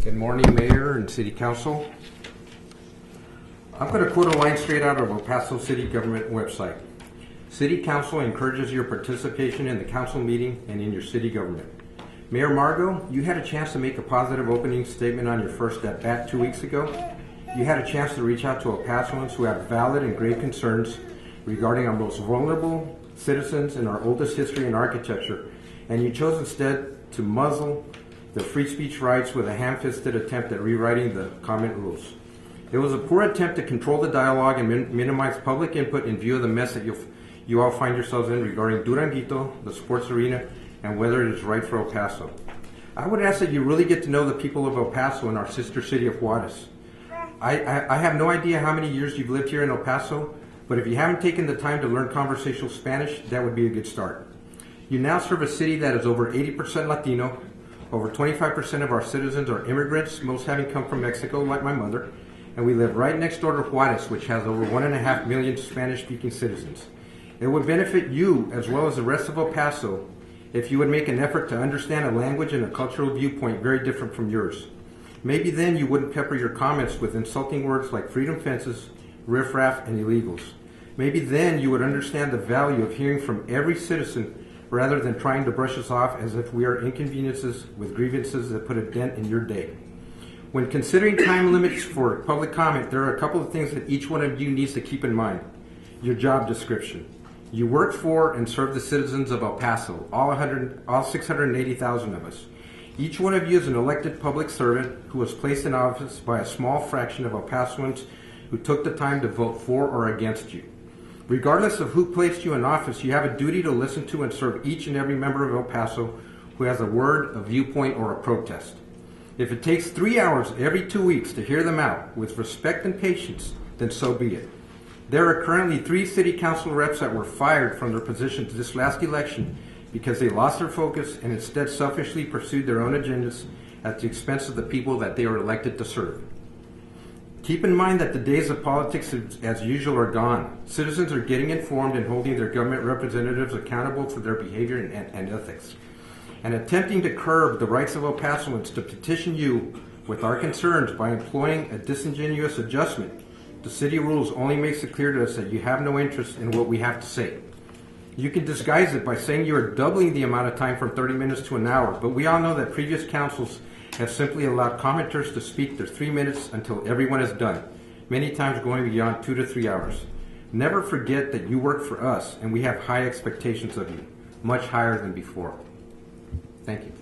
Good morning, Mayor and City Council. I'm going to quote a line straight out of El Paso City Government website. City Council encourages your participation in the council meeting and in your city government. Mayor Margo, you had a chance to make a positive opening statement on your first at-bat 2 weeks ago. You had a chance to reach out to El Pasoans who have valid and grave concerns regarding our most vulnerable citizens in our oldest history and architecture, and you chose instead to muzzle the free speech rights with a ham-fisted attempt at rewriting the comment rules. It was a poor attempt to control the dialogue and minimize public input in view of the mess that you all find yourselves in regarding Duranguito, the sports arena, and whether it is right for El Paso. I would ask that you really get to know the people of El Paso and our sister city of Juarez. I have no idea how many years you've lived here in El Paso, but if you haven't taken the time to learn conversational Spanish, that would be a good start. You now serve a city that is over 80% Latino. Over 25% of our citizens are immigrants, most having come from Mexico, like my mother, and we live right next door to Juarez, which has over 1.5 million Spanish-speaking citizens. It would benefit you, as well as the rest of El Paso, if you would make an effort to understand a language and a cultural viewpoint very different from yours. Maybe then you wouldn't pepper your comments with insulting words like freedom fences, riffraff, and illegals. Maybe then you would understand the value of hearing from every citizen rather than trying to brush us off as if we are inconveniences with grievances that put a dent in your day. When considering time limits for public comment, there are a couple of things that each one of you needs to keep in mind. Your job description. You work for and serve the citizens of El Paso, all 680,000 of us. Each one of you is an elected public servant who was placed in office by a small fraction of El Pasoans who took the time to vote for or against you. Regardless of who placed you in office, you have a duty to listen to and serve each and every member of El Paso who has a word, a viewpoint, or a protest. If it takes 3 hours every 2 weeks to hear them out with respect and patience, then so be it. There are currently 3 city council reps that were fired from their positions this last election because they lost their focus and instead selfishly pursued their own agendas at the expense of the people that they were elected to serve. Keep in mind that the days of politics as usual are gone. Citizens are getting informed and holding their government representatives accountable for their behavior and ethics. And attempting to curb the rights of El Pasoans to petition you with our concerns by employing a disingenuous adjustment to city rules only makes it clear to us that you have no interest in what we have to say. You can disguise it by saying you are doubling the amount of time from 30 minutes to an hour, but we all know that previous councils have simply allowed commenters to speak their 3 minutes until everyone is done, many times going beyond 2 to 3 hours. Never forget that you work for us and we have high expectations of you, much higher than before. Thank you.